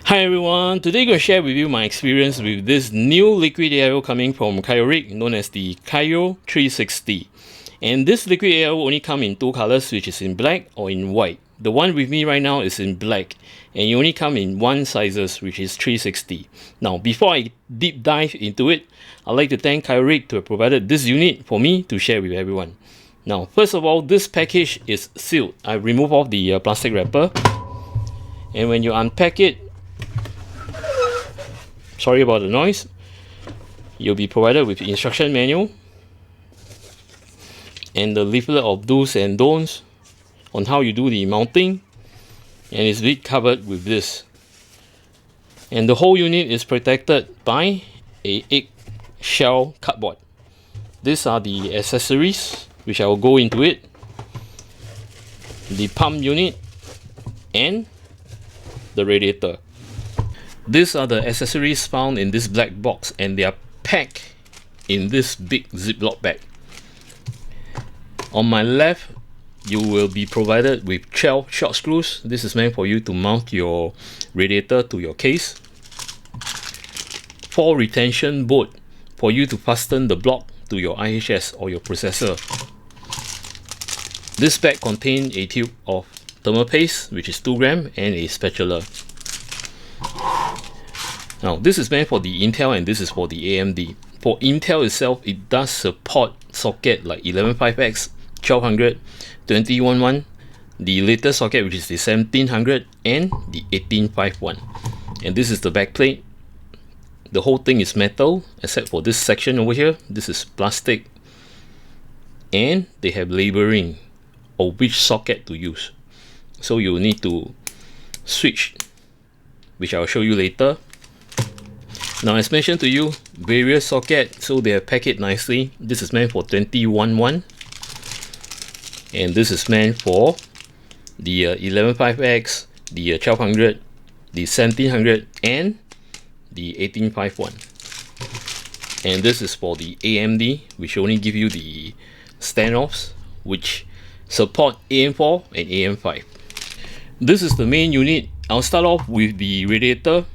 Hi everyone, today I'm going to share with you my experience with this new liquid AIO coming from Cryorig, known as the Cryo 360. And this liquid AIO only comes in two colors, which is in black or in white. The one with me right now is in black, and it only comes in one sizes, which is 360. Now, before I deep dive into it, I'd like to thank Cryorig to have provided this unit for me to share with everyone. Now, first of all, this package is sealed. I remove off the plastic wrapper, and when you unpack it, sorry about the noise, you'll be provided with the instruction manual and the leaflet of do's and don'ts on how you do the mounting, and it's been covered with this. And the whole unit is protected by a eggshell cardboard. These are the accessories which I will go into it: the pump unit and the radiator. These are the accessories found in this black box, and they are packed in this big Ziploc bag. On my left, you will be provided with 12 short screws. This is meant for you to mount your radiator to your case. 4 retention bolt for you to fasten the block to your IHS or your processor. This bag contains a tube of thermal paste, which is 2 grams, and a spatula. Now, this is meant for the Intel and this is for the AMD. For Intel itself, it does support socket like 115X, 1200, 21.1, the latest socket which is the 1700, and the 1851. And this is the backplate. The whole thing is metal except for this section over here. This is plastic, and they have labeling of which socket to use. So you need to switch, which I'll show you later. Now, as mentioned to you, various sockets, so they have packed it nicely. This is meant for 21.1, and this is meant for the 115X, the 1200, the 1700, and the 1851. And this is for the AMD, which only give you the standoffs, which support AM4 and AM5. This is the main unit. I'll start off with the radiator.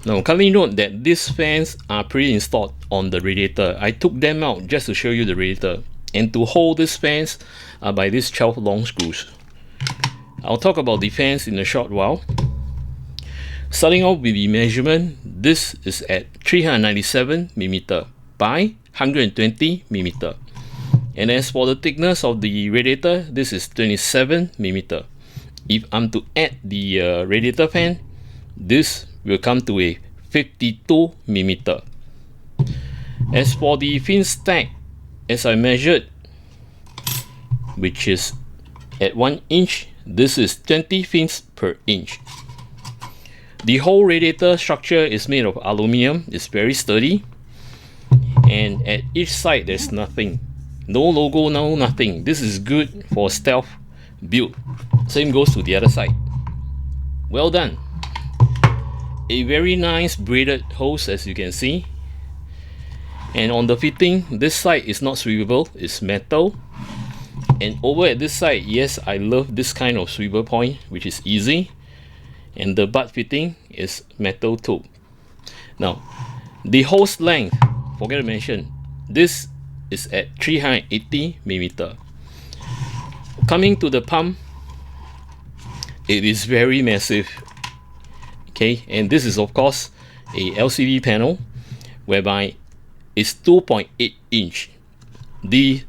Now, kindly note that these fans are pre-installed on the radiator. I took them out just to show you the radiator. And to hold these fans are by these 12 long screws. I'll talk about the fans in a short while. Starting off with the measurement, this is at 397mm by 120mm. And as for the thickness of the radiator, this is 27mm. If I'm to add the radiator fan, this will come to a 52mm. As for the fin stack, as I measured, which is at 1 inch, this is 20 fins per inch. The whole radiator structure is made of aluminum. It's very sturdy, and at each side there's nothing, no logo, no nothing. This is good for stealth build. Same goes to the other side. Well done. A very nice braided hose, as you can see. And on the fitting, this side is not swivelable, it's metal. And over at this side, yes, I love this kind of swivel point, which is easy. And the butt fitting is metal too. Now, the hose length, forget to mention, this is at 380mm. Coming to the pump, it is very massive. Okay, and this is of course a LCD panel whereby it's 2.8 inch. The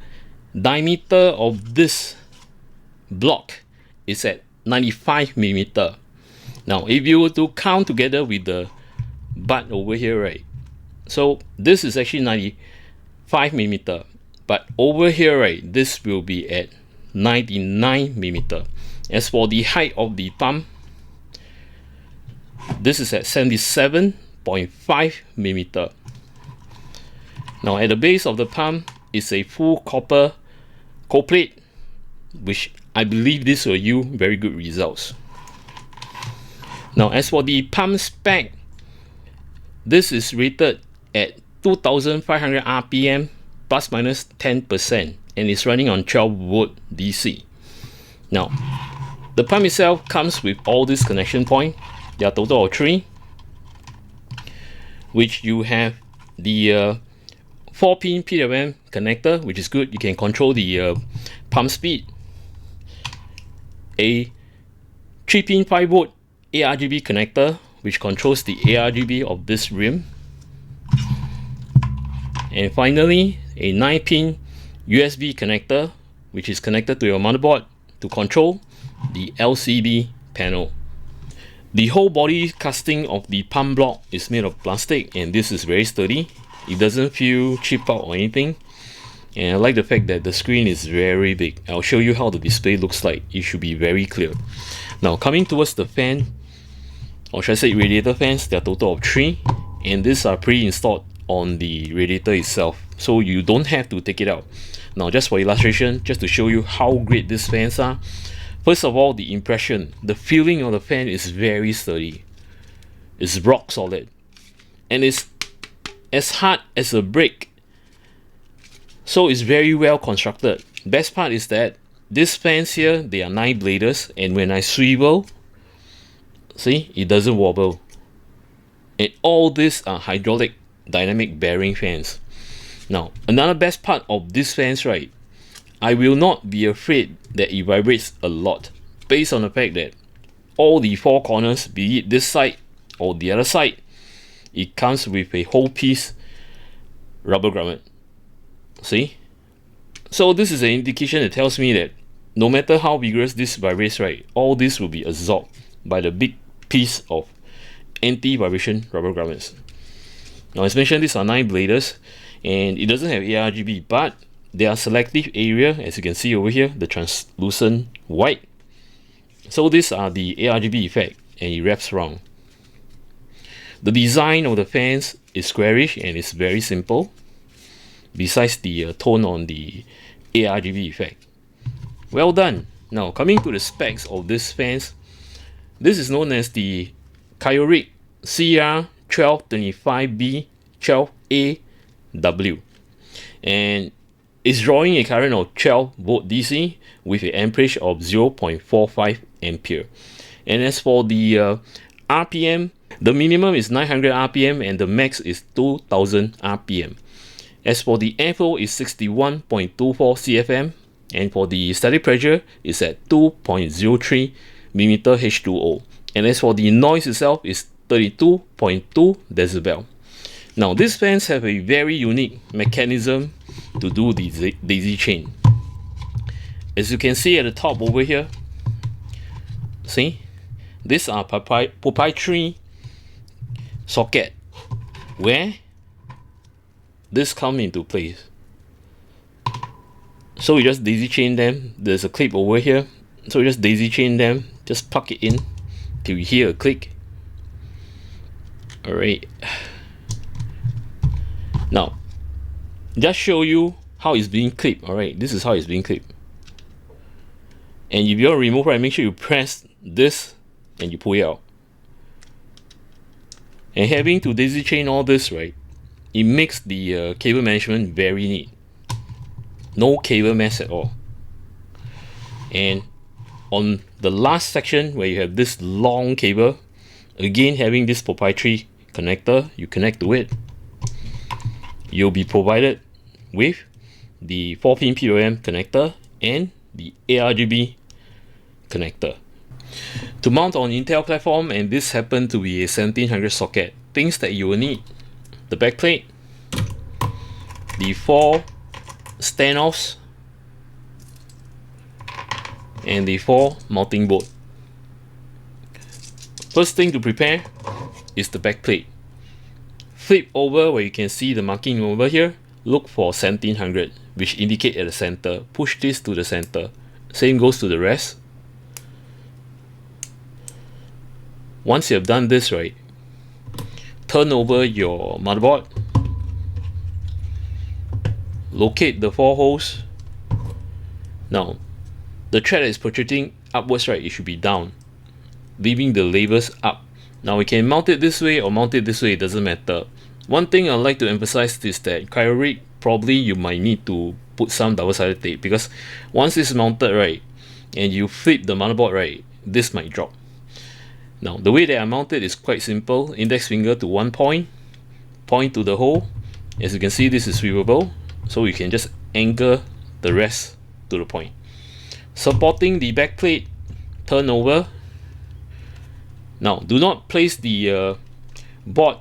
diameter of this block is at 95mm. Now, if you were to count together with the butt over here, right? So this is actually 95mm, but over here, right, this will be at 99mm. As for the height of the pump, this is at 77.5mm. Now, at the base of the pump is a full copper cold plate, which I believe this will yield very good results. Now, as for the pump spec, this is rated at 2500 RPM plus minus 10%, and it's running on 12 volt DC. Now, the pump itself comes with all these connection points. There are a total of 3, which you have the 4-pin PWM connector, which is good. You can control the pump speed. A 3-pin 5V ARGB connector, which controls the ARGB of this rim. And finally, a 9-pin USB connector, which is connected to your motherboard to control the LCD panel. The whole body casting of the pump block is made of plastic, and this is very sturdy. It doesn't feel chipped out or anything. And I like the fact that the screen is very big. I'll show you how the display looks like. It should be very clear. Now coming towards the fan, or should I say radiator fans, there are a total of 3, and these are pre-installed on the radiator itself, so you don't have to take it out. Now just for illustration, just to show you how great these fans are, first of all, the impression, the feeling of the fan is very sturdy. It's rock solid, and it's as hard as a brick, so it's very well constructed. Best part is that these fans here, they are 9 bladers, and when I swivel, see, it doesn't wobble. And all these are hydraulic dynamic bearing fans. Now another best part of these fans, right, I will not be afraid that it vibrates a lot, based on the fact that all the 4 corners, be it this side or the other side, it comes with a whole piece rubber grommet. See, so this is an indication that tells me that no matter how vigorous this vibrates, right, all this will be absorbed by the big piece of anti-vibration rubber grommets. Now as mentioned, these are 9 bladers, and it doesn't have ARGB, but there are selective area, as you can see over here, the translucent white. So these are the ARGB effect, and it wraps around. The design of the fans is squarish and it's very simple, besides the tone on the ARGB effect. Well done. Now coming to the specs of these fans, this is known as the Cryorig CR1225B 12AW, and it's drawing a current of 12 volt DC with an amperage of 0.45 ampere. And as for the RPM, the minimum is 900 RPM and the max is 2000 RPM. As for the airflow is 61.24 CFM, and for the static pressure is at 2.03 mm H2O. And as for the noise itself is 32.2 decibel. Now these fans have a very unique mechanism to do the daisy chain. As you can see at the top over here, see, these are proprietary socket where this come into place. So we just daisy chain them. There's a clip over here, so we just daisy chain them, just plug it in till you hear a click. Alright, now just show you how it's being clipped. Alright, this is how it's being clipped. And if you want to remove, right, make sure you press this and you pull it out. And having to daisy chain all this, right, it makes the cable management very neat. No cable mess at all. And on the last section where you have this long cable, again having this proprietary connector, you connect to it, you'll be provided with the 4-pin PWM connector and the ARGB connector. To mount on Intel platform, and this happened to be a 1700 socket, things that you will need: the backplate, the 4 standoffs, and the 4 mounting board. First thing to prepare is the backplate. Flip over where you can see the marking over here, look for 1700, which indicate at the center. Push this to the center. Same goes to the rest. Once you have done this, right, turn over your motherboard, locate the 4 holes. Now the thread that is protruding upwards, right, it should be down, leaving the labels up. Now we can mount it this way or mount it this way, it doesn't matter. One thing I'd like to emphasize is that Cryorig, probably you might need to put some double-sided tape, because once it's mounted, right, and you flip the motherboard, right, this might drop. Now the way that I mount it is quite simple. Index finger to one point, point to the hole. As you can see, this is swivelable, so you can just anchor the rest to the point. Supporting the back plate, turn over. Now do not place the board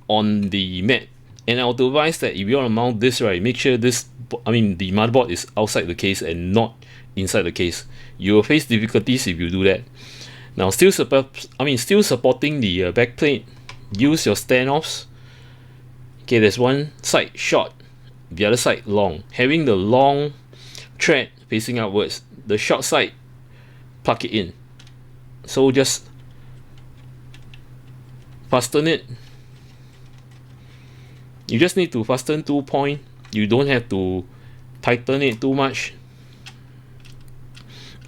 on the mat, and I'll advise that if you want to mount this, right, make sure this, the motherboard is outside the case and not inside the case. You will face difficulties if you do that. Now still supporting the back plate, use your standoffs. Okay, there's one side short, the other side long. Having the long thread facing upwards, the short side, plug it in. So just fasten it. You just need to fasten 2 points. You don't have to tighten it too much.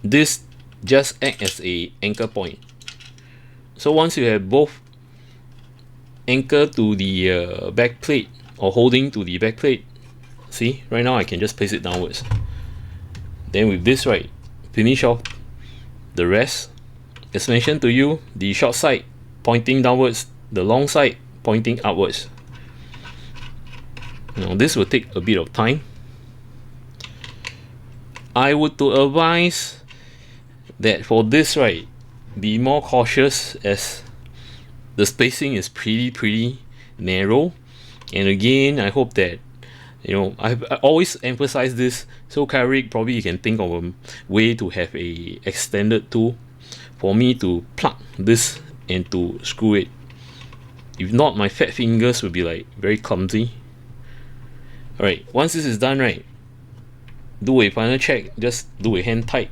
This just acts as a anchor point. So once you have both anchor to the back plate, or holding to the back plate, see, right now I can just place it downwards. Then with this, right, finish off the rest. As mentioned to you, the short side pointing downwards, the long side pointing upwards. Now this will take a bit of time. I would to advise that for this, right, be more cautious, as the spacing is pretty narrow. And again, I hope that, you know, I always emphasize this. So Cryorig, probably you can think of a way to have a extended tool for me to plug this and to screw it. If not, my fat fingers will be like very clumsy. Alright, once this is done, right, do a final check, just do a hand tight.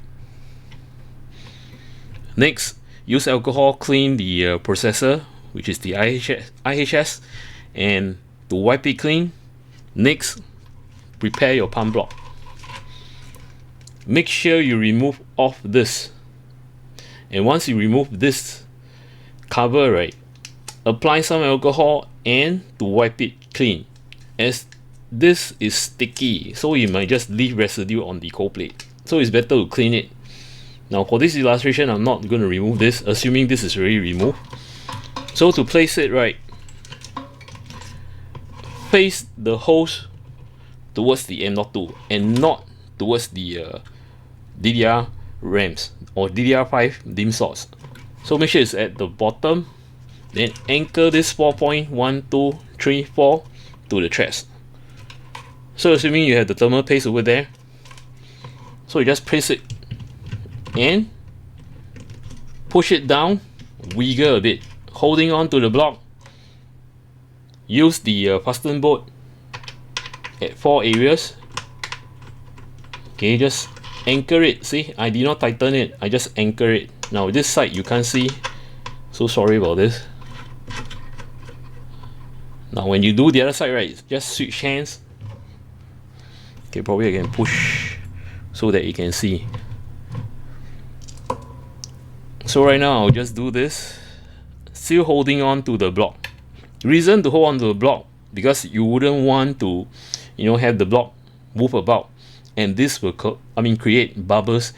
Next, use alcohol clean the processor, which is the IHS, and to wipe it clean. Next, prepare your pump block. Make sure you remove off this, and once you remove this cover, right, apply some alcohol and to wipe it clean, as this is sticky, so you might just leave residue on the cold plate, so it's better to clean it. Now for this illustration, I'm not going to remove this, assuming this is already removed. So to place it, right, face the holes towards the M.2 and not towards the DDR RAMs or DDR5 DIMM slots. So make sure it's at the bottom, then anchor this 4 point 1, 2, 3, 4 to the threads. So assuming you have the thermal paste over there, so you just press it and push it down, wiggle a bit, holding on to the block. Use the fasten bolt at 4 areas. Okay, just anchor it. See, I did not tighten it, I just anchor it. Now this side you can't see, so sorry about this. Now when you do the other side, right, just switch hands. Okay, probably I can push so that you can see. So right now I'll just do this, still holding on to the block. Reason to hold on to the block, because you wouldn't want to, you know, have the block move about, and this will create bubbles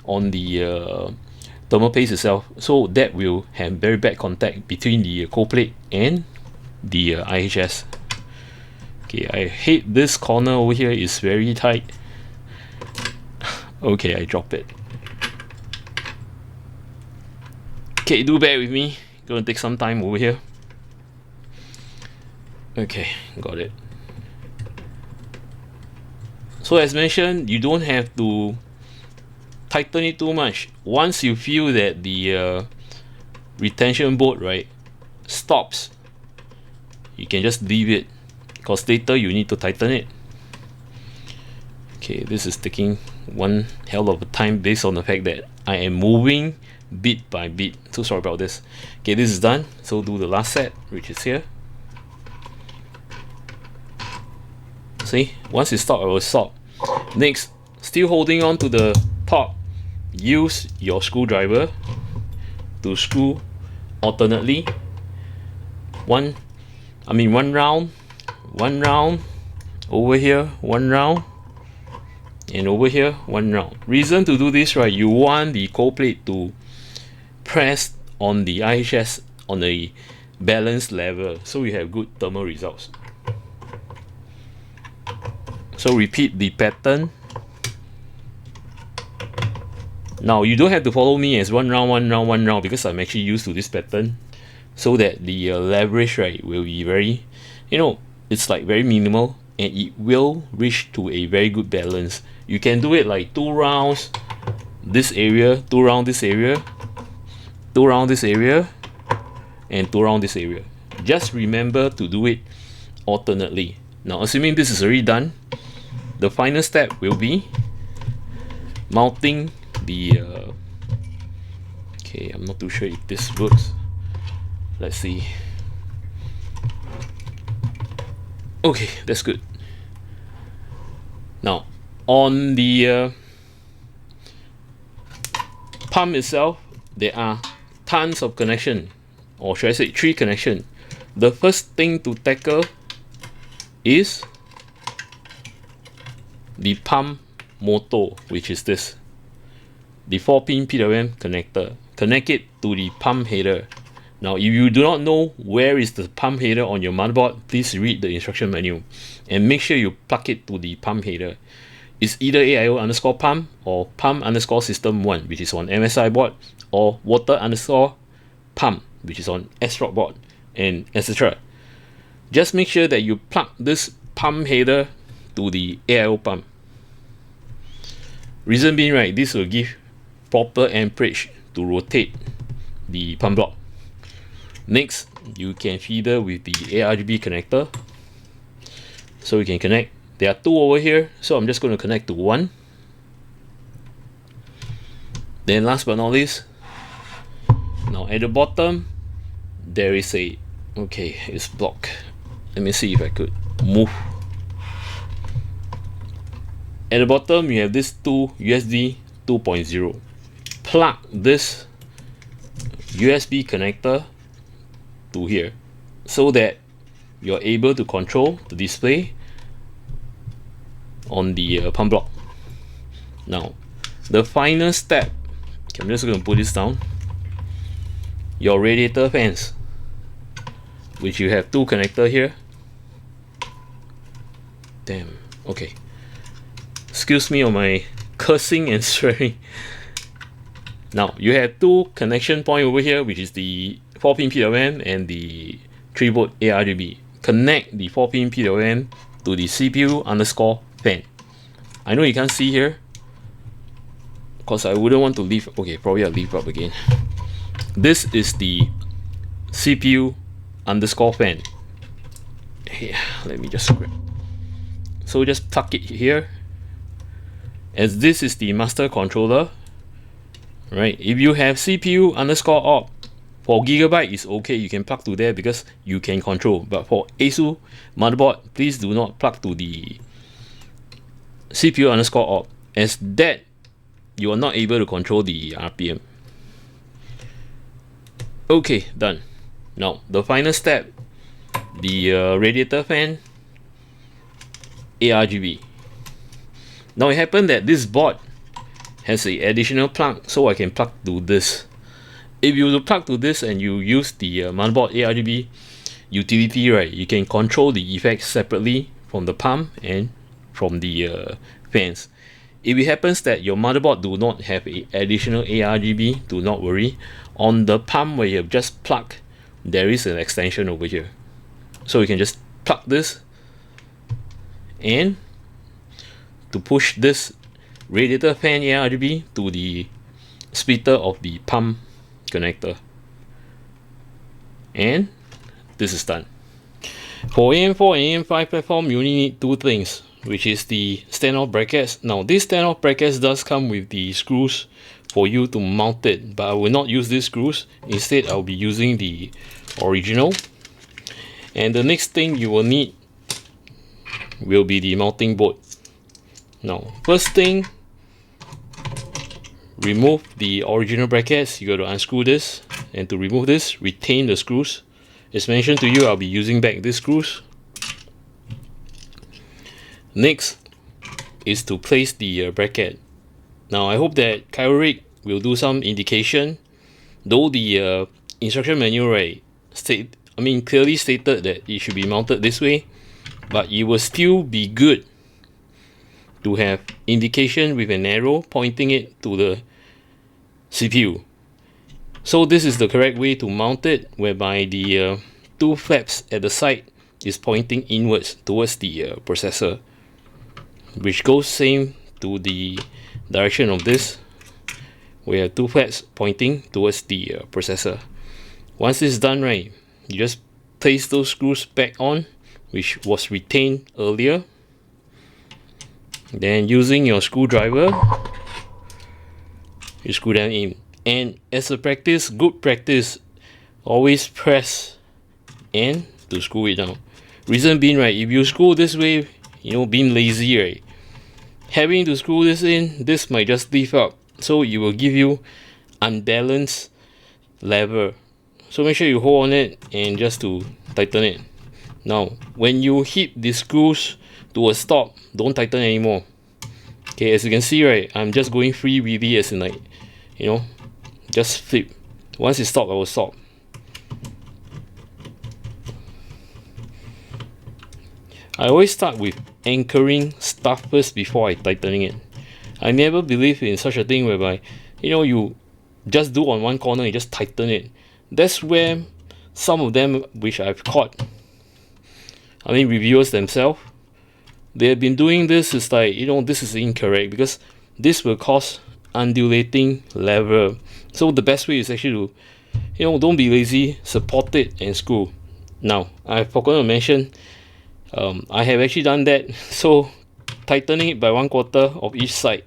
on the thermal paste itself, so that will have very bad contact between the cold plate and the IHS. Okay, I hate this corner over here, is very tight. Okay, I drop it. Okay, do bear with me, gonna take some time over here. Okay, got it. So as mentioned, you don't have to tighten it too much. Once you feel that the retention bolt, right, stops, you can just leave it, because later you need to tighten it. Okay, this is taking one hell of a time based on the fact that I am moving bit by bit, so sorry about this. Okay, this is done, so do the last set, which is here. See, once it stops, I will stop. Next, still holding on to the top, use your screwdriver to screw alternately. One round, over here, one round, and over here, one round. Reason to do this, right, you want the cold plate to press on the IHS on a balanced level, so we have good thermal results. So repeat the pattern. Now you don't have to follow me as one round because I'm actually used to this pattern, so that the leverage, right, will be very, it's like very minimal, and it will reach to a very good balance. You can do it like 2 rounds this area, 2 rounds this area, 2 rounds this area, and 2 rounds this area. Just remember to do it alternately. Now assuming this is already done, the final step will be mounting the okay, I'm not too sure if this works. Let's see. Okay, that's good. Now on the pump itself, there are tons of connection, or should I say 3 connection. The first thing to tackle is the pump motor, which is this, the 4-pin PWM connector. Connect it to the pump header. Now if you do not know where is the pump header on your motherboard, please read the instruction manual and make sure you plug it to the pump header. It's either AIO_pump or pump_system1, which is on MSI board, or water_pump, which is on SROC board, and etc. Just make sure that you plug this pump header to the AIO pump. Reason being, right, this will give proper amperage to rotate the pump block. Next, you can feeder with the ARGB connector. So you can connect. There are 2 over here, so I'm just going to connect to 1. Then last but not least, now at the bottom there is a, okay, it's blocked. Let me see if I could move. At the bottom you have this 2 USB 2.0. Plug this USB connector to here so that you're able to control the display on the pump block. Now the final step, okay, I'm just going to put this down, your radiator fans, which you have 2 connector here. Damn, okay, excuse me on my cursing and swearing. Now you have 2 connection point over here, which is the 4-pin PWM and the 3V ARGB. Connect the 4-pin PWM to the CPU_fan. I know you can't see here because I wouldn't want to leave. Okay, probably I'll leave up again. This is the CPU_fan. Here, let me just grab. So just tuck it here, as this is the master controller, right? If you have CPU_op, for Gigabyte is okay, you can plug to there because you can control. But for ASUS motherboard, please do not plug to the CPU_op, as that you are not able to control the RPM. Okay, done. Now the final step, the radiator fan ARGB. Now it happened that this board has an additional plug, so I can plug to this. If you plug to this and you use the motherboard ARGB utility, right, you can control the effects separately from the pump and from the fans. If it happens that your motherboard do not have a additional ARGB, do not worry. On the pump where you have just plugged, there is an extension over here, so you can just plug this and to push this radiator fan ARGB to the splitter of the pump connector, and this is done. For AM4 and AM5 platform, you only need 2 things, which is the standoff brackets. Now this standoff brackets does come with the screws for you to mount it, but I will not use these screws. Instead, I'll be using the original. And the next thing you will need will be the mounting board. Now first thing, remove the original brackets. You got to unscrew this, and to remove this, retain the screws. As mentioned to you, I'll be using back these screws. Next is to place the bracket. Now I hope that Cryorig will do some indication Though the instruction manual, right, clearly stated that it should be mounted this way, but it will still be good to have indication with an arrow pointing it to the CPU. So this is the correct way to mount it, whereby the two flaps at the side is pointing inwards towards the processor, which goes same to the direction of this. We have two flaps pointing towards the processor. Once it's done, right, you just place those screws back on, which was retained earlier. Then using your screwdriver, you screw them in. And as a practice, good practice, always press N to screw it down. Reason being, right, if you screw this way, being lazy, right, having to screw this in, this might just lift up, so it will give you unbalanced lever. So make sure you hold on it and just to tighten it. Now when you hit the screws to a stop, don't tighten anymore. Okay, as you can see, right, I'm just going free wheelie, as in, like, just flip. Once it stops, I will stop. I always start with anchoring stuff first before I tightening it. I never believe in such a thing whereby you just do on one corner and just tighten it. That's where some of them, which I've caught, reviewers themselves, they have been doing this. Is like, this is incorrect, because this will cause undulating lever. So the best way is actually to, don't be lazy, support it and screw. Now I forgot to mention, I have actually done that, so tightening it by 1/4 of each side.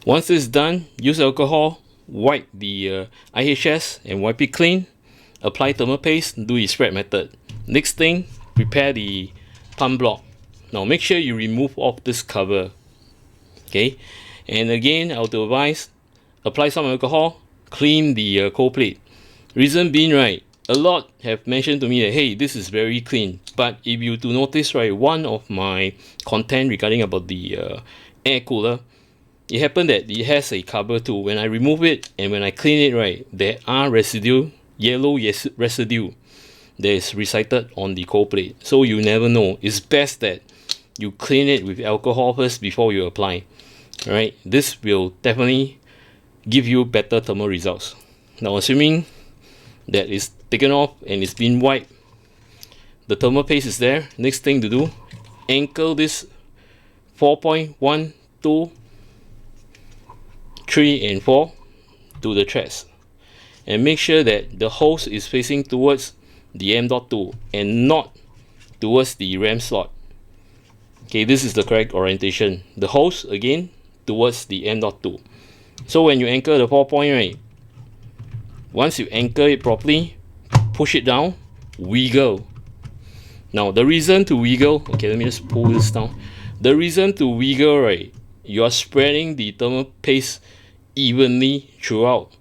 Once it's done, use alcohol, wipe the IHS and wipe it clean, apply thermal paste, do the spread method. Next thing, prepare the pump block. Now make sure you remove off this cover, okay? And again, I would advise, apply some alcohol, clean the cold plate. Reason being, right, a lot have mentioned to me that, hey, this is very clean, but if you do notice, right, one of my content regarding about the air cooler, it happened that it has a cover too. When I remove it and when I clean it, right, there are yellow residue that is recited on the cold plate. So you never know. It's best that you clean it with alcohol first before you apply. Alright, this will definitely give you better thermal results. Now assuming that is taken off and it's been wiped, the thermal paste is there. Next thing to do, anchor this 4.1, 2, 3 and 4 to the threads, and make sure that the hose is facing towards the M.2 and not towards the RAM slot. Okay, this is the correct orientation. The hose again towards the M.2. So when you anchor the 4 point, right, once you anchor it properly, push it down, wiggle. Now the reason to wiggle, okay, let me just pull this down. The reason to wiggle, right, you are spreading the thermal paste evenly throughout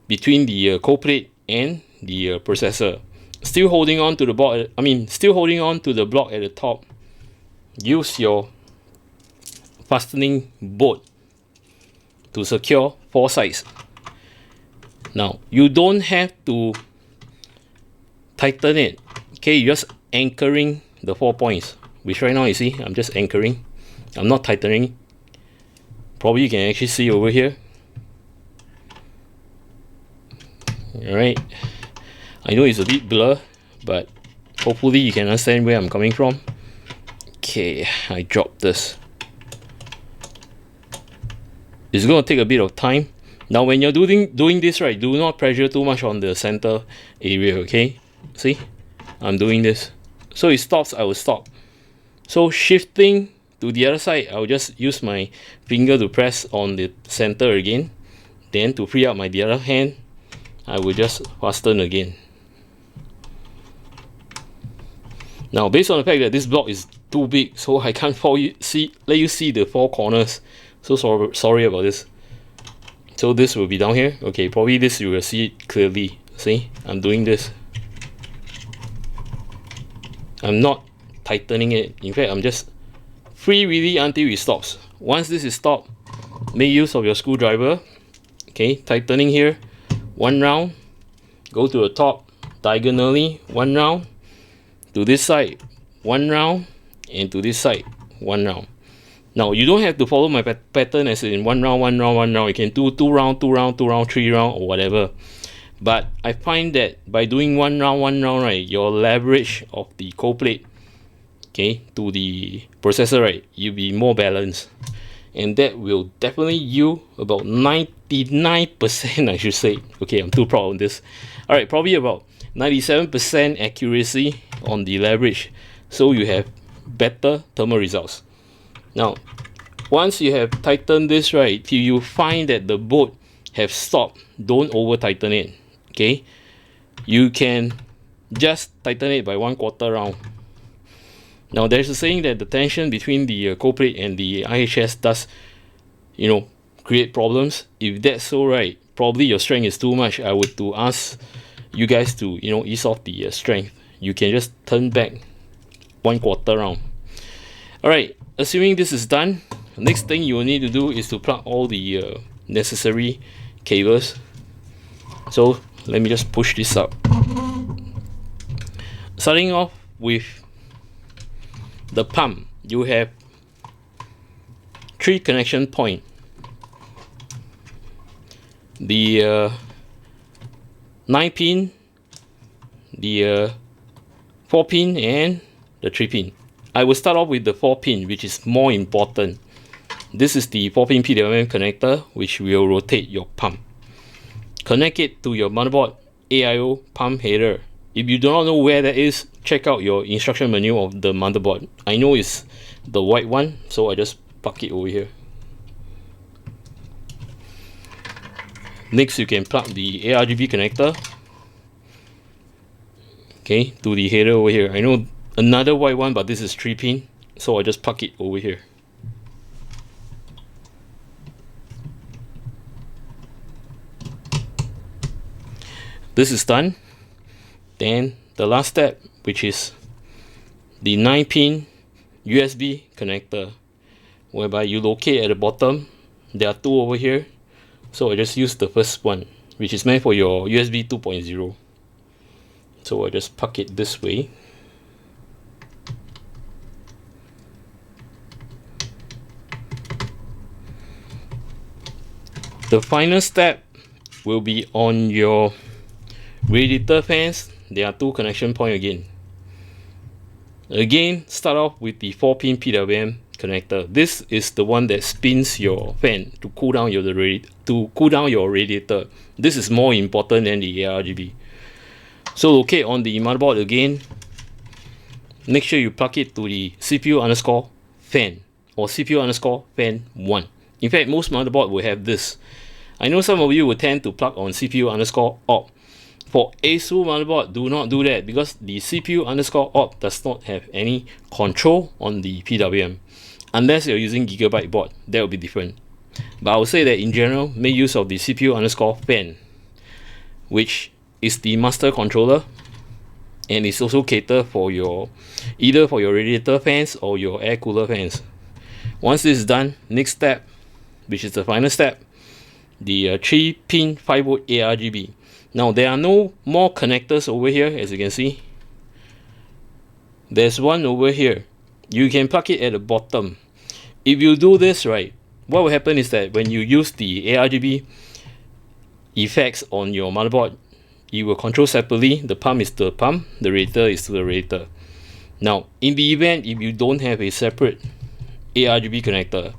between the cold plate and the processor. Still holding on to the block, still holding on to the block at the top. Use your fastening bolt to secure 4 sides. Now you don't have to tighten it, okay, you're just anchoring the 4 points, which right now you see I'm just anchoring, I'm not tightening. Probably you can actually see over here. Alright, I know it's a bit blur, but hopefully you can understand where I'm coming from. Okay, I dropped this. It's going to take a bit of time. Now when you're doing this, right, do not pressure too much on the center area, okay? See, I'm doing this. So it stops, I will stop. So shifting to the other side, I will just use my finger to press on the center again. Then to free up the other hand, I will just fasten again. Now based on the fact that this block is too big, so I can't let you see the 4 corners. So sorry about this. So this will be down here. Okay, probably this you will see it clearly. See, I'm doing this. I'm not tightening it. In fact, I'm just free wheelie until it stops. Once this is stopped, make use of your screwdriver. Okay, tightening here. one round, go to the top diagonally, one round, to this side, one round, and to this side, one round. Now you don't have to follow my pattern as in one round, one round, one round. You can do two round, two round, two round, three round, or whatever. But I find that by doing one round, right, your leverage of the cold plate, okay, to the processor, right, you'll be more balanced, and that will definitely yield about 99%, I should say. Okay, I'm too proud of this. All right, probably about 97% accuracy on the leverage, so you have better thermal results. Now, once you have tightened this, right, till you find that the bolt have stopped, don't over tighten it. Okay, you can just tighten it by 1/4 round. Now there's a saying that the tension between the cold plate and the IHS does, create problems. If that's so, right, probably your strength is too much. I would to ask you guys to ease off the strength. You can just turn back 1/4 round. All right, assuming this is done, next thing you will need to do is to plug all the necessary cables. So let me just push this up. Starting off with the pump, you have 3 connection point. The 9-pin, the 4-pin, and the 3-pin. I will start off with the 4-pin, which is more important. This is the 4-pin PWM connector, which will rotate your pump. Connect it to your motherboard AIO pump header. If you do not know where that is, check out your instruction menu of the motherboard. I know it's the white one, so I just plug it over here. Next, you can plug the ARGB connector, okay, to the header over here. I know another white one, but this is 3-pin, so I just plug it over here. This is done. Then the last step, which is the 9-pin USB connector, whereby you locate at the bottom. There are 2 over here, so I just use the first one, which is meant for your USB 2.0. So I just plug it this way. The final step will be on your radiator fans. There are 2 connection point again. Again, start off with the 4-pin PWM connector. This is the one that spins your fan to cool down your radiator. This is more important than the ARGB. So locate on the motherboard again. Make sure you plug it to the CPU_fan or CPU_fan 1. In fact, most motherboard will have this. I know some of you will tend to plug on CPU_op. For ASUS motherboard, do not do that, because the CPU_op does not have any control on the PWM. Unless you're using Gigabyte board, that will be different. But I would say that in general, make use of the CPU_fan, which is the master controller, and it's also catered for either for your radiator fans or your air cooler fans. Once this is done, next step, which is the final step, the 3-pin 5V ARGB. Now there are no more connectors over here, as you can see. There's one over here. You can plug it at the bottom. If you do this right, what will happen is that when you use the ARGB effects on your motherboard, you will control separately. The pump is to the pump, the radiator is to the radiator. Now, in the event if you don't have a separate ARGB connector,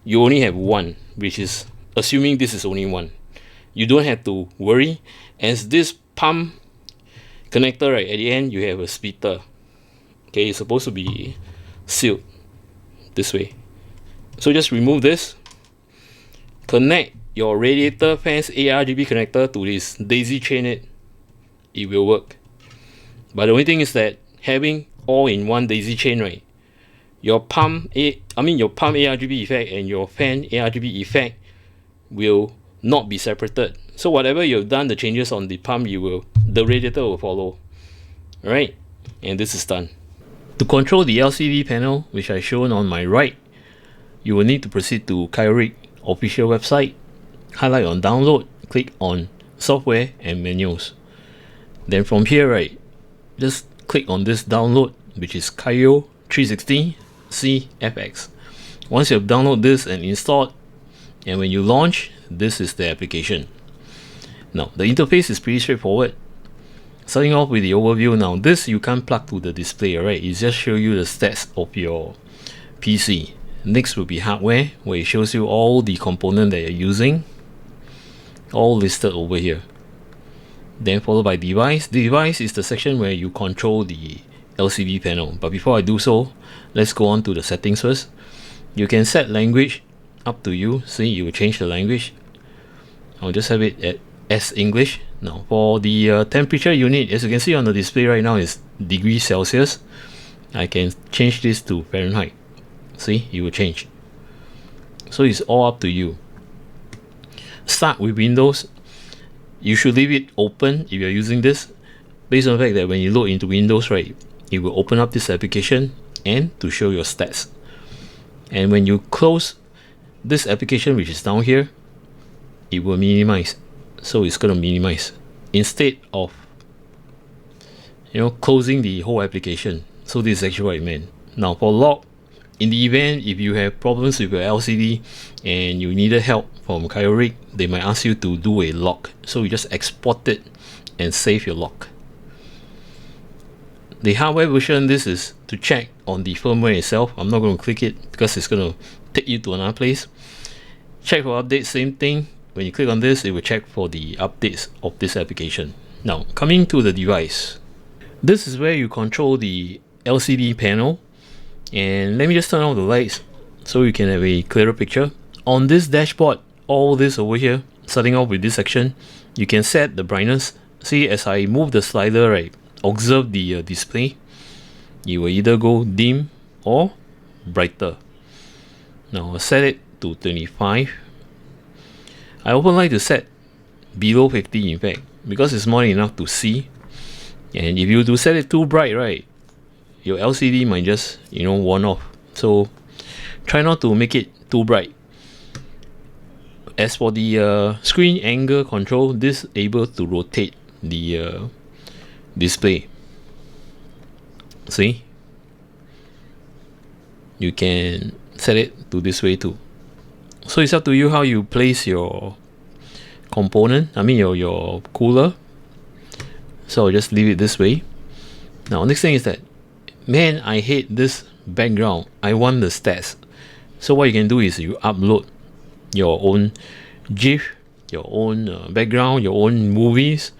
you only have one, which is assuming this is only one. You don't have to worry, as this pump connector, right, at the end you have a splitter. Okay, it's supposed to be sealed this way. So just remove this, connect your radiator fans ARGB connector to this, daisy chain it will work. But the only thing is that having all in one daisy chain, right, your pump ARGB effect and your fan ARGB effect will not be separated. So whatever you've done, the changes on the pump, the radiator will follow. Alright, and this is done. To control the LCD panel, which I shown on my right, you will need to proceed to Cryorig official website, highlight on download, click on software and manuals. Then from here, right, just click on this download, which is Cryo 360 CFX. Once you have downloaded this and installed, and when you launch, this is the application. Now the interface is pretty straightforward. Starting off with the overview. Now this you can't plug to the display, right? It just show you the stats of your PC. Next will be hardware, where it shows you all the components that you're using, all listed over here. Then followed by device. The device is the section where you control the LCD panel. But before I do so, let's go on to the settings first. You can set language, up to you. See, you will change the language. I'll just have it at as English. Now for the temperature unit, as you can see on the display right now, is degrees Celsius. I can change this to Fahrenheit. See, it will change. So it's all up to you. Start with Windows. You should leave it open if you're using this, based on the fact that when you load into Windows, right, it will open up this application and to show your stats. And when you close this application, which is down here, it will minimize. So it's going to minimize instead of, you know, closing the whole application. So this is actually what it meant. Now for lock, in the event if you have problems with your LCD and you needed help from Cryorig, they might ask you to do a lock. So you just export it and save your lock. The hardware version, this is to check on the firmware itself. I'm not going to click it because it's going to take you to another place. Check for updates, same thing. When you click on this, it will check for the updates of this application. Now, coming to the device. This is where you control the LCD panel. And let me just turn on the lights so you can have a clearer picture. On this dashboard, all this over here, starting off with this section, you can set the brightness. See, as I move the slider, right, observe the display. You will either go dim or brighter. Now I'll set it to 25. I often like to set below 50, in fact, because it's more than enough to see. And if you do set it too bright, right, your LCD might just, you know, warn off. So try not to make it too bright. As for the screen angle control, this is able to rotate the display. See, you can set it to this way too. So it's up to you how you place your component, I mean your cooler. So I'll just leave it this way. Now next thing is that, man, I hate this background. I want the stats. So what you can do is you upload your own GIF, your own background, your own movies.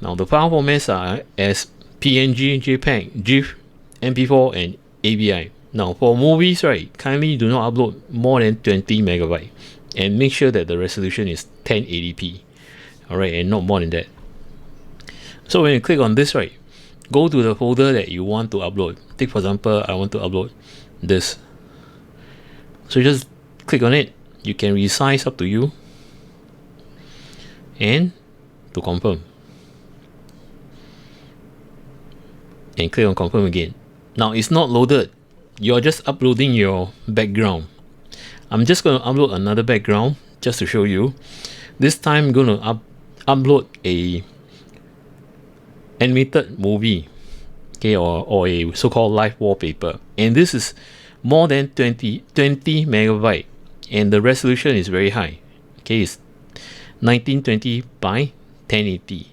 Now the file formats are as PNG, JPEG, GIF, MP4 and AVI. Now for movies, right, kindly do not upload more than 20 megabyte and make sure that the resolution is 1080p. Alright, and not more than that. So when you click on this, right, go to the folder that you want to upload. Take for example, I want to upload this. So you just click on it. You can resize, up to you. And to confirm. And click on confirm again. Now it's not loaded. You're just uploading your background. I'm just going to upload another background just to show you. This time I'm going to upload a animated movie, okay, or a so-called live wallpaper, and this is more than 20 megabyte, and the resolution is very high. Okay, it's 1920 by 1080.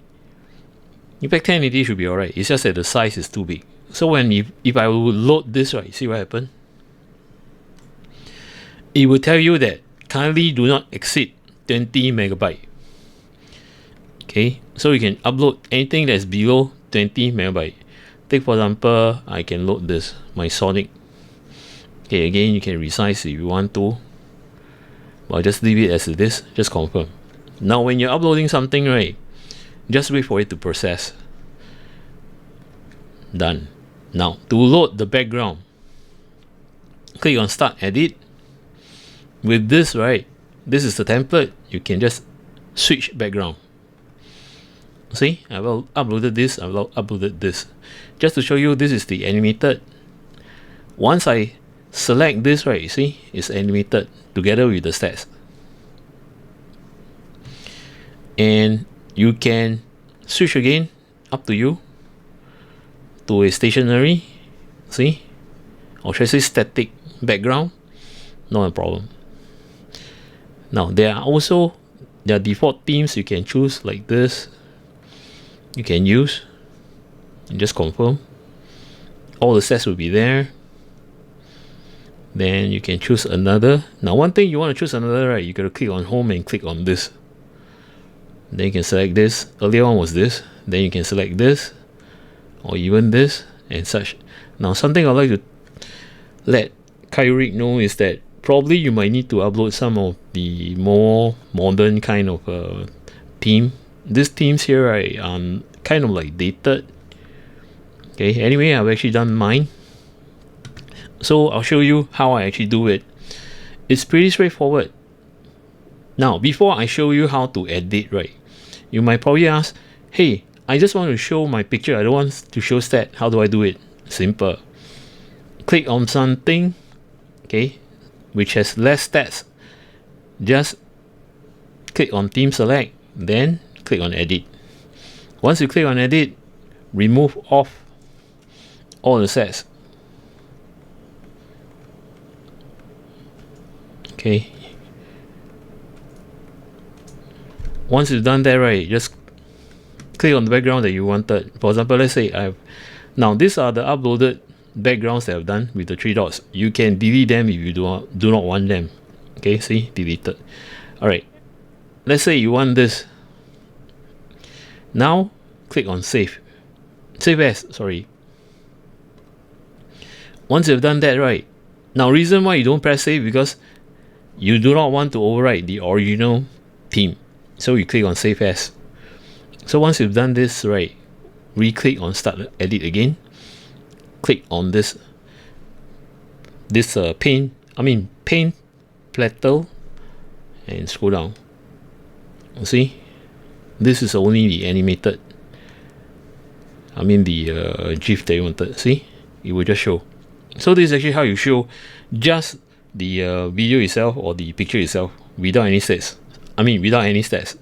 In fact, 1080 should be alright. It's just that the size is too big. So when if I would load this, right, see what happened? It will tell you that kindly do not exceed 20 megabyte. Okay, so you can upload anything that's below 20 megabyte. Take for example, I can load this, my Sonic. Okay, again, you can resize if you want to. But just leave it as it is, just confirm. Now when you're uploading something, right, just wait for it to process. Done. Now to load the background, click on start edit. With this, right, this is the template. You can just switch background. See, I will uploaded this, I will uploaded this. Just to show you, this is the animated. Once I select this, right, you see, it's animated together with the stats. And You can switch again, up to you, to a stationary, see, or should I say static background, not a problem. Now there are default themes you can choose, like this. You can use, and just confirm. All the sets will be there. Then you can choose another. Now one thing you want to choose another, right, you gotta click on home and click on this. Then you can select this. Earlier one was this. Then you can select this, or even this, and such. Now something I'd like to let Cryorig know is that probably you might need to upload some of the more modern kind of theme. These themes here, right, are kind of like dated. Okay, anyway, I've actually done mine, so I'll show you how I actually do it. It's pretty straightforward. Now, before I show you how to edit, right, you might probably ask, hey, I just want to show my picture, I don't want to show stat, how do I do it? Simple. Click on something, okay, which has less stats. Just click on theme select, then click on edit. Once you click on edit, remove off all the sets. Okay. Once you've done that, right, just click on the background that you wanted. For example, let's say now these are the uploaded backgrounds that I've done with the 3 dots. You can delete them if you do not want them. Okay, see, deleted. Alright, let's say you want this. Now click on save as, sorry. Once you've done that, right, now reason why you don't press save, because you do not want to overwrite the original theme, so you click on save as. So once you've done this, right, re-click on start edit again, click on this paint plateau, and scroll down. See, this is only the animated, the GIF that you wanted. See, it will just show. So this is actually how you show just the video itself or the picture itself without any stats. Without any stats.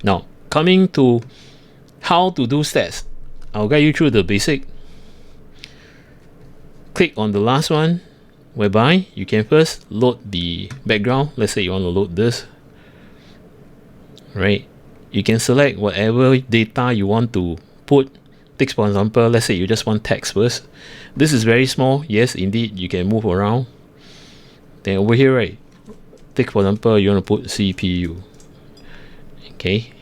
Now, coming to how to do stats, I'll guide you through the basic. Click on the last one, whereby you can first load the background. Let's say you want to load this. Right? You can select whatever data you want to put. Take for example, let's say you just want text first. This is very small. Yes, indeed, you can move around. Then over here, right, take for example, you want to put CPU. Okay,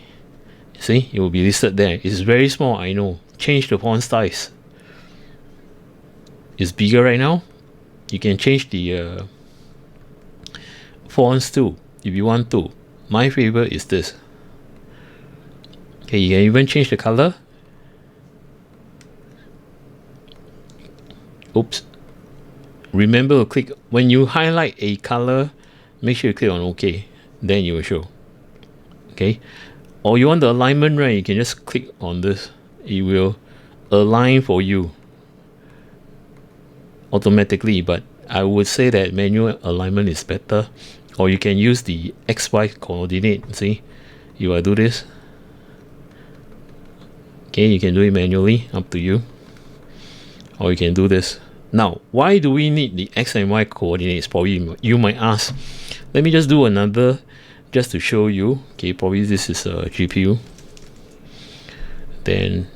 see, it will be listed there. It's very small, I know. Change the font size. It's bigger right now. You can change the fonts too if you want to. My favorite is this. Okay, you can even change the color. Oops. Remember to click when you highlight a color, make sure you click on OK, then you will show. Okay, or you want the alignment, right, you can just click on this. It will align for you automatically, but I would say that manual alignment is better. Or you can use the XY coordinate. See, you will do this. Okay, you can do it manually, up to you. Or you can do this. Now, why do we need the X and Y coordinates? Probably you might ask. Let me just do another just to show you. Okay, probably this is a GPU. Then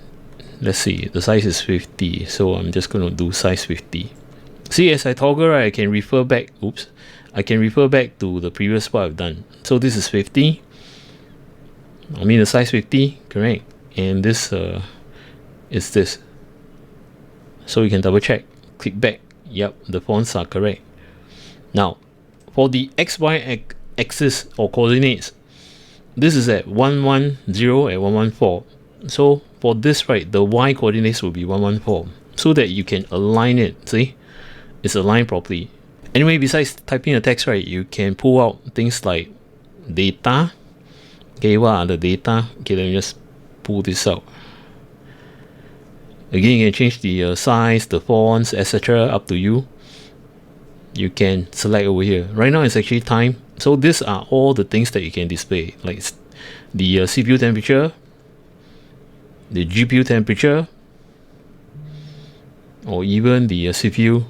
let's see, the size is 50, so I'm just going to do size 50. See, as I toggle, right, I can refer back. Oops, I can refer back to the previous what I've done. So this is 50. The size 50, correct. And this is this. So you can double check. Click back. Yep, the fonts are correct. Now, for the XY axis or coordinates, this is at 110 and 114. So for this, right, the Y coordinates will be 114, so that you can align it. See, it's aligned properly. Anyway, besides typing the text, right, you can pull out things like data. Okay, what are the data? Okay, let me just pull this out. Again, you can change the size, the fonts, etc. Up to you. You can select over here. Right now it's actually time. So these are all the things that you can display, like the CPU temperature, the GPU temperature, or even the CPU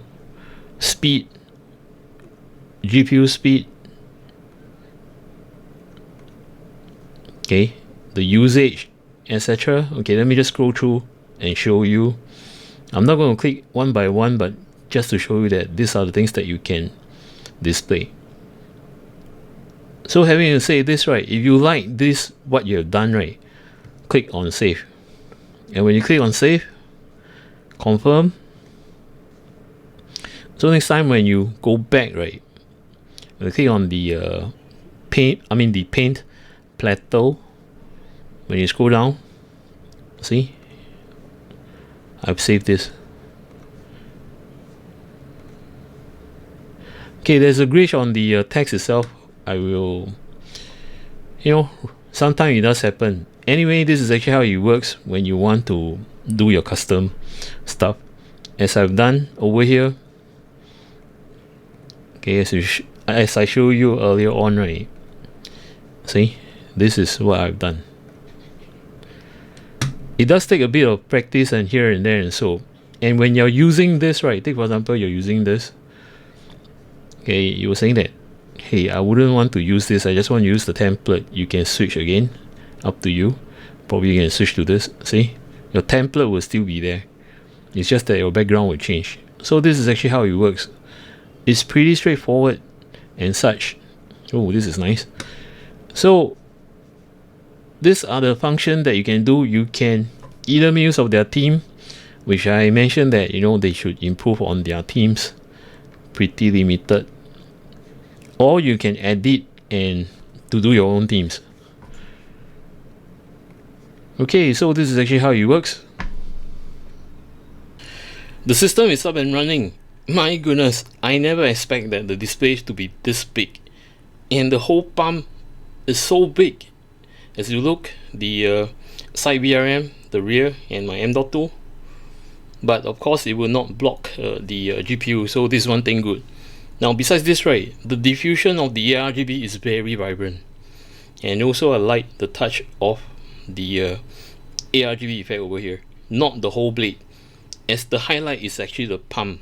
speed, GPU speed, okay, the usage, etc. Okay, let me just scroll through and show you. I'm not going to click one by one, but just to show you that these are the things that you can display. So having to say this, right, if you like this, what you have done, right, click on save. And when you click on save, confirm. So next time when you go back, right, you click on the paint plateau. When you scroll down, see, I've saved this. Okay, there's a glitch on the text itself. I will, sometimes it does happen. Anyway, this is actually how it works when you want to do your custom stuff, as I've done over here. Okay, as I showed you earlier on, right? See, this is what I've done. It does take a bit of practice and here and there and so. And when you're using this, right? Take for example, you're using this. Okay, you were saying that, hey, I wouldn't want to use this. I just want to use the template. You can switch again. Up to you. Probably you can switch to this. See, your template will still be there. It's just that your background will change. So this is actually how it works. It's pretty straightforward and such. Oh, this is nice. So these are the functions that you can do. You can either make use of their theme, which I mentioned that they should improve on their themes. Pretty limited. Or you can edit and to do your own themes. Okay, so this is actually how it works. The system is up and running. My goodness, I never expect that the display to be this big. And the whole palm is so big. As you look, the side VRM, the rear, and my M.2. But of course, it will not block the GPU, so this is one thing good. Now, besides this, right, the diffusion of the ARGB is very vibrant. And also, I like the touch of the ARGB effect over here, not the whole blade, as the highlight is actually the palm,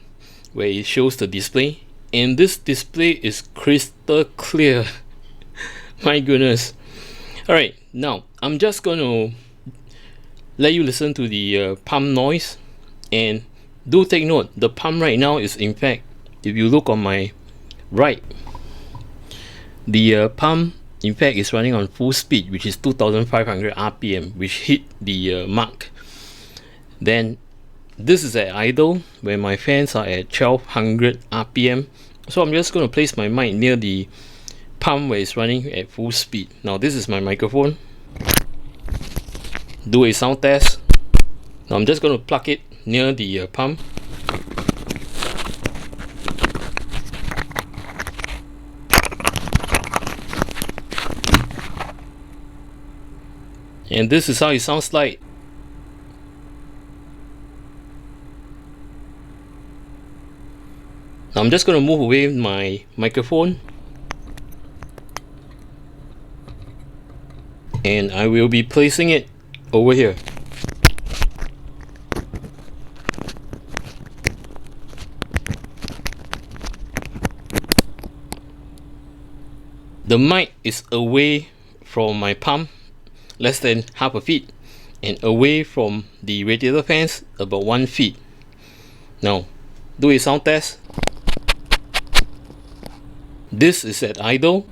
where it shows the display. And this display is crystal clear. My goodness. Alright, now I'm just going to let you listen to the palm noise. And do take note, the palm right now is, in fact, if you look on my right, the palm in fact is running on full speed, which is 2500 RPM, which hit the mark. Then this is at idle, where my fans are at 1200 RPM. So I'm just going to place my mic near the palm where it's running at full speed. Now this is my microphone. Do a sound test. Now I'm just going to plug it near the palm. And this is how it sounds like. Now I'm just going to move away my microphone. And I will be placing it over here. The mic is away from my palm, less than half a feet, and away from the radiator fans, about 1 feet. Now, do a sound test. This is at idle.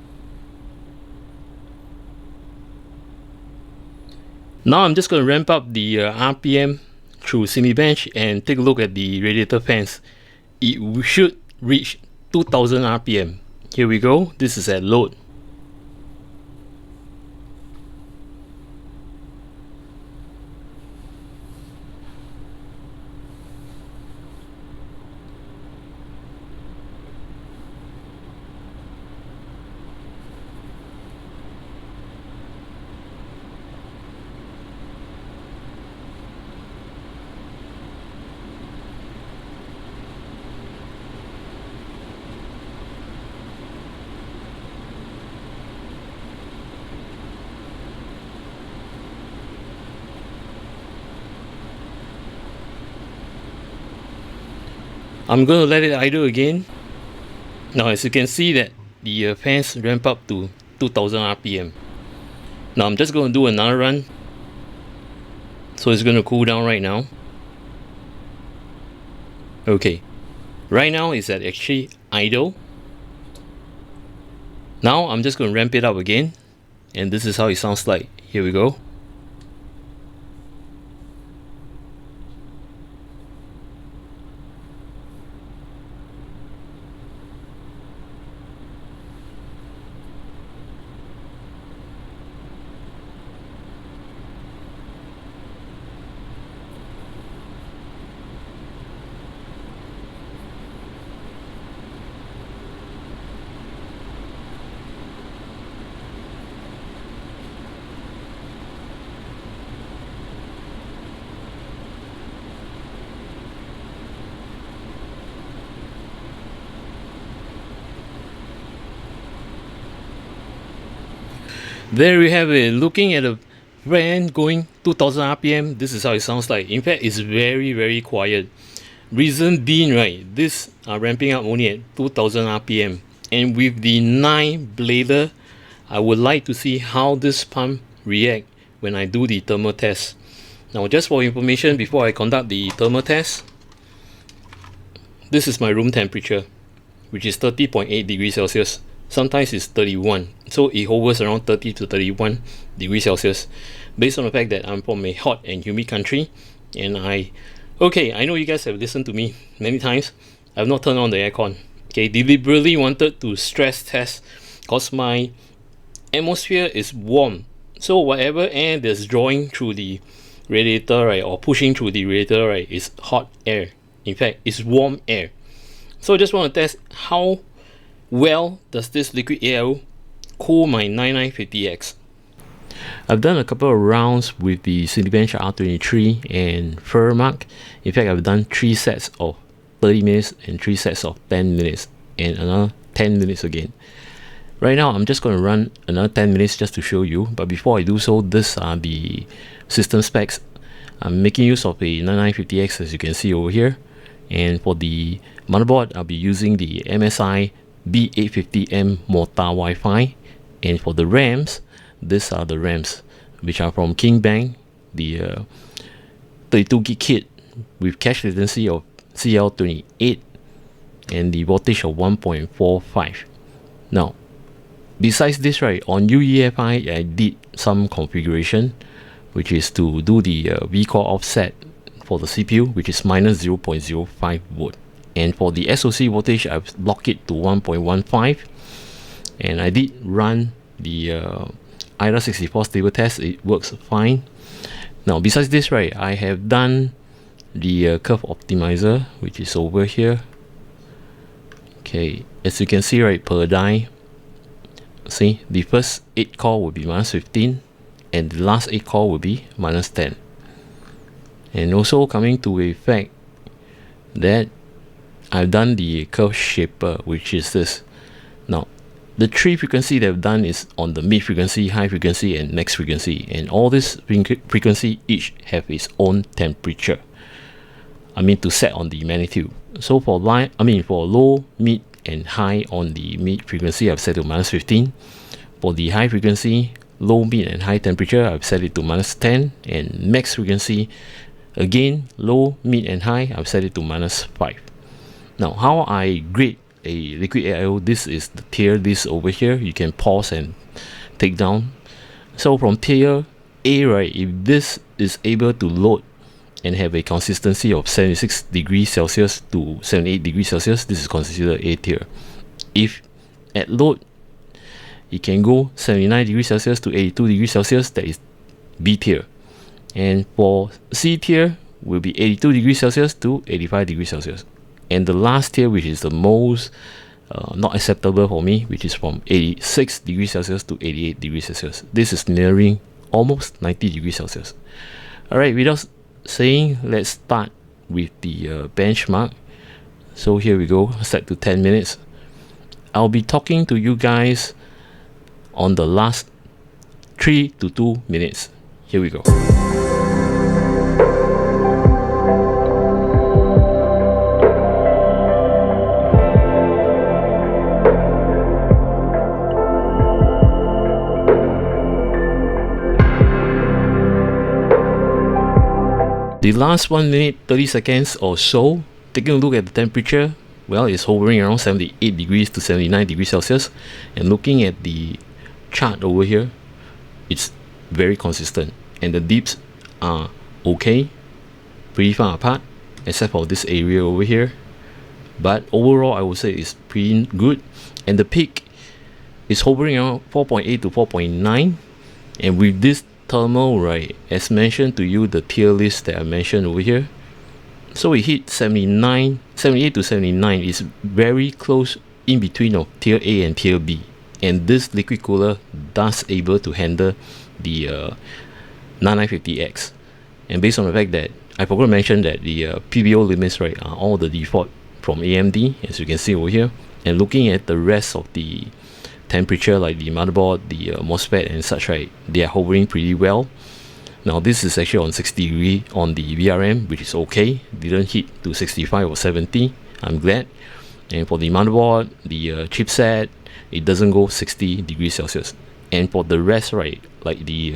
Now I'm just going to ramp up the RPM through Cinebench and take a look at the radiator fans. It should reach 2000 RPM. Here we go. This is at load. I'm going to let it idle again. Now as you can see that the fans ramp up to 2000 RPM. Now I'm just going to do another run. So it's going to cool down right now. Okay, right now it's at actually idle. Now I'm just going to ramp it up again, and this is how it sounds like. Here we go. There we have it. Looking at a fan going 2000 RPM, this is how it sounds like. In fact, it's very quiet. Reason being, right, this are ramping up only at 2000 RPM, and with the 9 blader, I would like to see how this pump react when I do the thermal test. Now, just for information, before I conduct the thermal test, this is my room temperature, which is 30.8 degrees Celsius. Sometimes it's 31, so it hovers around 30 to 31 degrees Celsius, based on the fact that I'm from a hot and humid country. And I know you guys have listened to me many times. I've not turned on the aircon. Okay, deliberately wanted to stress test, cause my atmosphere is warm, so whatever air that's drawing through the radiator, right, or pushing through the radiator, right, is hot air. In fact, it's warm air. So I just want to test how well does this liquid AIO cool my 9950X. I've done a couple of rounds with the Cinebench R23 and Furmark. In fact, I've done 3 sets of 30 minutes and 3 sets of 10 minutes and another 10 minutes again. Right now I'm just going to run another 10 minutes just to show you, but before I do so, these are the system specs. I'm making use of a 9950X, as you can see over here, and for the motherboard I'll be using the MSI B850M Mortar Wi-Fi, and for the RAMs, these are the RAMs which are from King Bang, the 32 gig kit with cache latency of CL28 and the voltage of 1.45. Now, besides this, right, on UEFI I did some configuration, which is to do the vCore offset for the CPU, which is minus 0.05 volt. And for the SoC voltage, I've locked it to 1.15, and I did run the IRA64 stable test. It works fine. Now, besides this, right, I have done the curve optimizer, which is over here. Okay, as you can see, right, per die, see, the first 8 core will be minus 15, and the last 8 core will be minus 10. And also coming to a fact that I've done the curve shaper, which is this. Now, the 3 frequency that I've done is on the mid frequency, high frequency, and next frequency, and all this frequency each have its own temperature. I mean, to set on the magnitude. So for low, mid, and high on the mid frequency, I've set to minus 15. For the high frequency, low, mid, and high temperature, I've set it to minus 10, and max frequency, again, low, mid, and high, I've set it to minus 5. Now, how I grade a liquid AIO, this is the tier list over here. You can pause and take down. So from tier A, right, if this is able to load and have a consistency of 76 degrees Celsius to 78 degrees Celsius, this is considered A tier. If at load it can go 79 degrees Celsius to 82 degrees Celsius, that is B tier. And for C tier will be 82 degrees Celsius to 85 degrees Celsius. And the last tier, which is the most not acceptable for me, which is from 86 degrees Celsius to 88 degrees Celsius. This is nearing almost 90 degrees Celsius. Alright, without saying, let's start with the benchmark. So here we go, set to 10 minutes. I'll be talking to you guys on the last 3 to 2 minutes. Here we go. The last 1 minute 30 seconds or so, taking a look at the temperature, well, it's hovering around 78 degrees to 79 degrees Celsius. And looking at the chart over here, it's very consistent. And the dips are okay, pretty far apart, except for this area over here. But overall, I would say it's pretty good. And the peak is hovering around 4.8 to 4.9. And with this thermal, right, as mentioned to you, the tier list that I mentioned over here, so it hit 78 to 79 is very close in between of tier A and tier B. And this liquid cooler does able to handle the 9950X. And based on the fact that I forgot to mention that the PBO limits, right, are all the default from AMD, as you can see over here. And looking at the rest of the temperature, like the motherboard, the MOSFET and such, right, they are hovering pretty well. Now this is actually on 60 degree on the VRM, which is okay. Didn't hit to 65 or 70. I'm glad. And for the motherboard, the chipset, it doesn't go 60 degrees Celsius. And for the rest, right, like the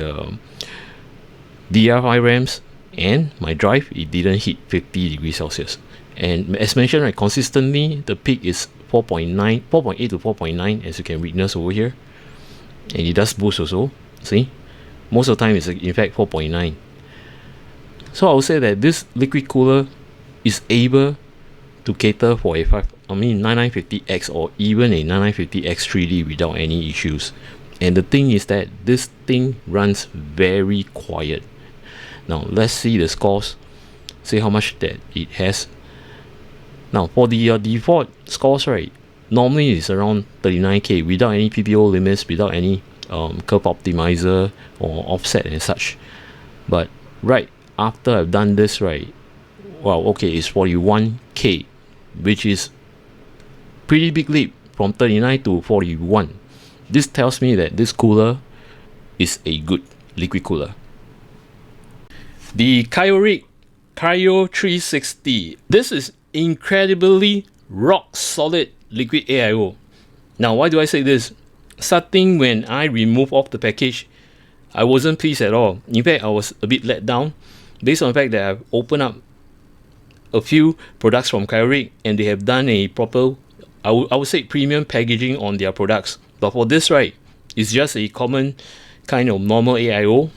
DDR5 RAMs and my drive, it didn't hit 50 degrees Celsius. And as mentioned, right, consistently the peak is 4.8 to 4.9, as you can witness over here. And it does boost also. See, most of the time it's in fact 4.9. So I would say that this liquid cooler is able to cater for a 9950X or even a 9950X 3D without any issues. And the thing is that this thing runs very quiet. Now let's see the scores, see how much that it has. Now for the default scores, right, normally it's around 39k without any PPO limits, without any curve optimizer or offset and such. But right after I've done this, right, wow, okay, it's 41k, which is pretty big leap from 39 to 41. This tells me that this cooler is a good liquid cooler. The Cryorig Cryo 360. This is incredibly rock solid liquid AIO. Now why do I say this? Starting when I removed off the package, I wasn't pleased at all. In fact, I was a bit let down based on the fact that I've opened up a few products from Cryorig and they have done a proper, I would say, premium packaging on their products. But for this, right, it's just a common kind of normal AIO,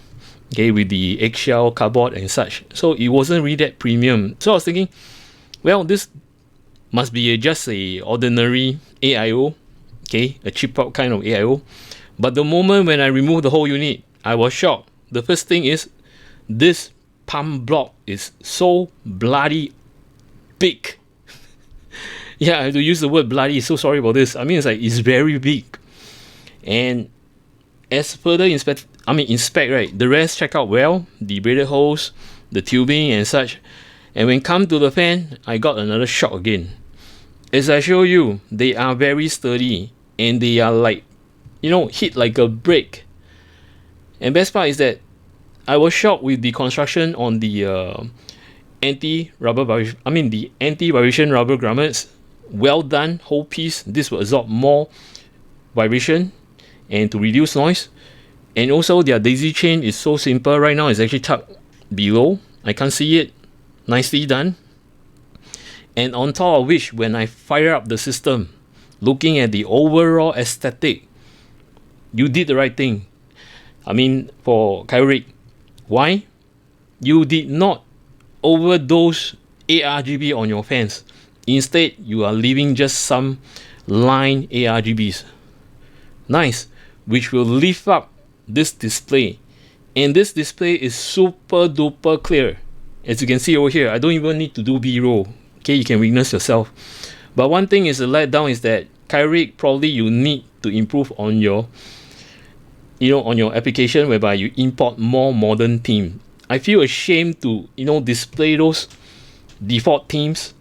okay, with the eggshell cardboard and such. So it wasn't really that premium. So I was thinking, well, this must be just a ordinary AIO, okay, a chip out kind of AIO. But the moment when I removed the whole unit, I was shocked. The first thing is this pump block is so bloody big. Yeah, I have to use the word bloody. So sorry about this. I mean, it's very big. And as further inspect, right, the rest check out well, the braided hose, the tubing and such. And when come to the fan, I got another shock again. As I show you, they are very sturdy and they are like, hit like a brick. And best part is that I was shocked with the construction on the anti-vibration rubber grommets. Well done, whole piece. This will absorb more vibration and to reduce noise. And also their daisy chain is so simple. Right now it's actually tucked below. I can't see it. Nicely done. And on top of which, when I fire up the system, looking at the overall aesthetic, you did the right thing. For Cryorig. Why? You did not overdose ARGB on your fans. Instead, you are leaving just some line ARGBs. Nice. Which will lift up this display. And this display is super duper clear. As you can see over here, I don't even need to do B-roll. Okay, you can witness yourself. But one thing is a letdown is that Cryorig, probably you need to improve on your on your application whereby you import more modern theme. I feel ashamed to display those default themes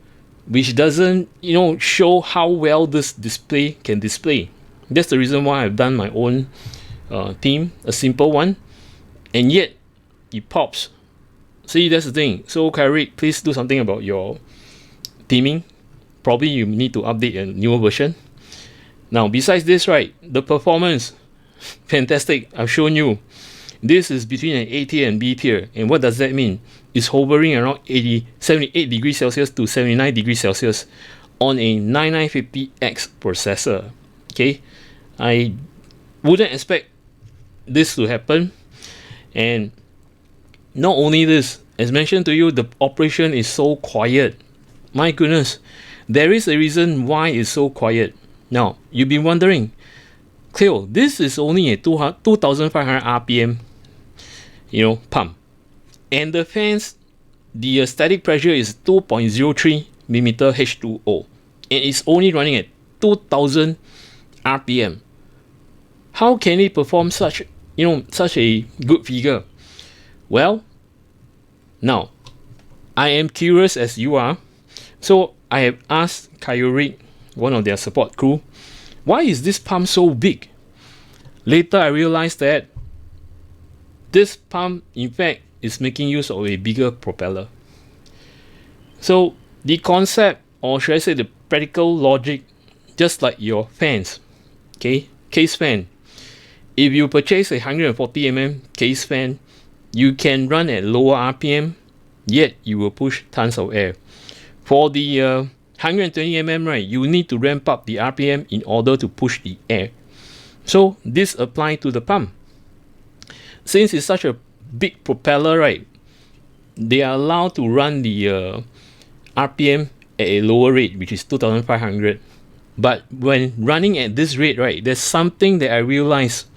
which doesn't show how well this display can display. That's the reason why I've done my own theme, a simple one, and yet it pops. See, that's the thing. So Cryorig, please do something about your theming. Probably you need to update a newer version. Now besides this, right, the performance, fantastic. I've shown you this is between an A tier and B tier. And what does that mean? is hovering around 78 degrees Celsius to 79 degrees Celsius on a 9950X processor. Okay, I wouldn't expect this to happen. And not only this, as mentioned to you, the operation is so quiet. My goodness, there is a reason why it's so quiet. Now, you've been wondering, Cleo, this is only a 2500 RPM, pump. And the fans, the static pressure is 2.03 millimeter H2O. And it's only running at 2000 RPM. How can it perform such a good figure? Well, now, I am curious as you are. So I have asked Cryorig, one of their support crew, why is this pump so big? Later I realized that this pump in fact is making use of a bigger propeller. So the concept, or should I say the practical logic, just like your fans, okay, case fan. If you purchase a 140 mm case fan, you can run at lower RPM, yet you will push tons of air. For the 120 mm, right, you need to ramp up the RPM in order to push the air. So this applies to the pump. Since it's such a big propeller, right, they are allowed to run the RPM at a lower rate, which is 2500. But when running at this rate, right, there's something that I realized.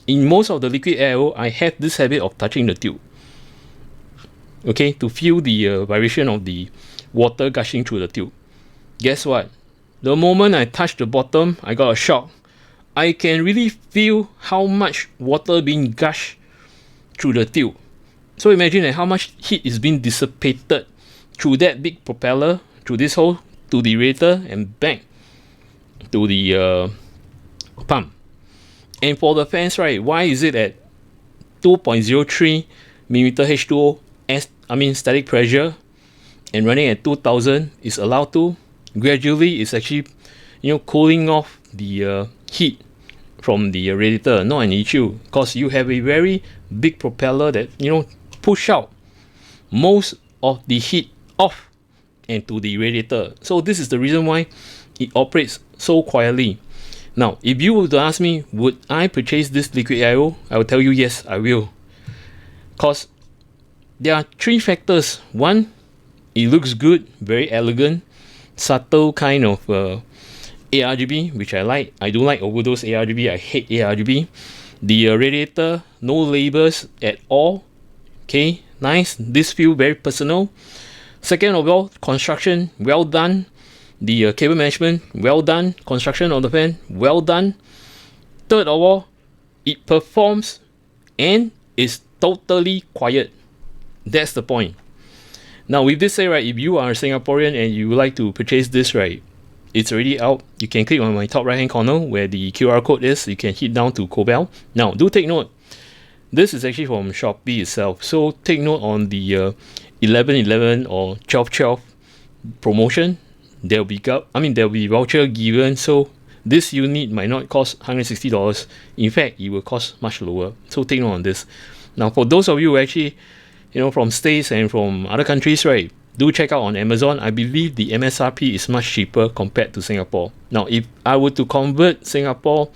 In most of the liquid AIO, I have this habit of touching the tube, okay, to feel the vibration of the water gushing through the tube. Guess what? The moment I touched the bottom, I got a shock. I can really feel how much water being gushed through the tube. So imagine how much heat is being dissipated through that big propeller, through this hole, to the radiator, and back to the pump. And for the fans, right, why is it at 2.03 millimeter H2O static pressure and running at 2000 is allowed to? Gradually it's actually cooling off the heat from the radiator. Not an issue, because you have a very big propeller that push out most of the heat off and to the radiator. So this is the reason why it operates so quietly. Now, if you were to ask me, would I purchase this liquid AIO? I will tell you yes, I will. Because there are three factors. One, it looks good, very elegant, subtle kind of ARGB, which I like. I don't like overdose ARGB. I hate ARGB. The radiator, no labels at all. Okay, nice. This feels very personal. Second of all, construction, well done. The cable management, well done. Construction of the fan, well done. Third of all, it performs and is totally quiet. That's the point. Now with this said, right, if you are a Singaporean and you would like to purchase this, right, it's already out. You can click on my top right hand corner where the QR code is. You can hit down to Cobell. Now do take note, this is actually from Shopee itself. So take note on the 11/11 or 12/12 promotion. There'll be voucher given, so this unit might not cost $160. In fact, it will cost much lower. So take note on this. Now, for those of you who actually, from states and from other countries, right, do check out on Amazon. I believe the MSRP is much cheaper compared to Singapore. Now, if I were to convert Singapore,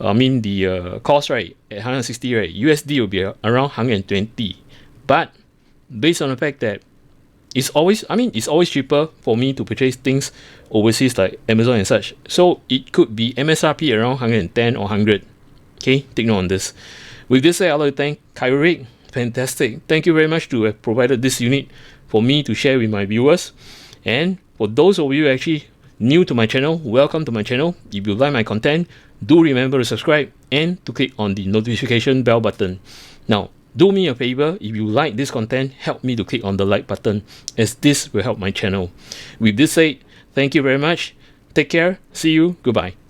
the cost, right, at 160, right, USD will be around 120. But based on the fact that it's always cheaper for me to purchase things overseas like Amazon and such. So it could be MSRP around 110 or 100. Okay, take note on this. With this said, I'd like to thank Cryorig. Fantastic. Thank you very much to have provided this unit for me to share with my viewers. And for those of you actually new to my channel, welcome to my channel. If you like my content, do remember to subscribe and to click on the notification bell button. Now, do me a favor, if you like this content, help me to click on the like button, as this will help my channel. With this said, thank you very much. Take care. See you. Goodbye.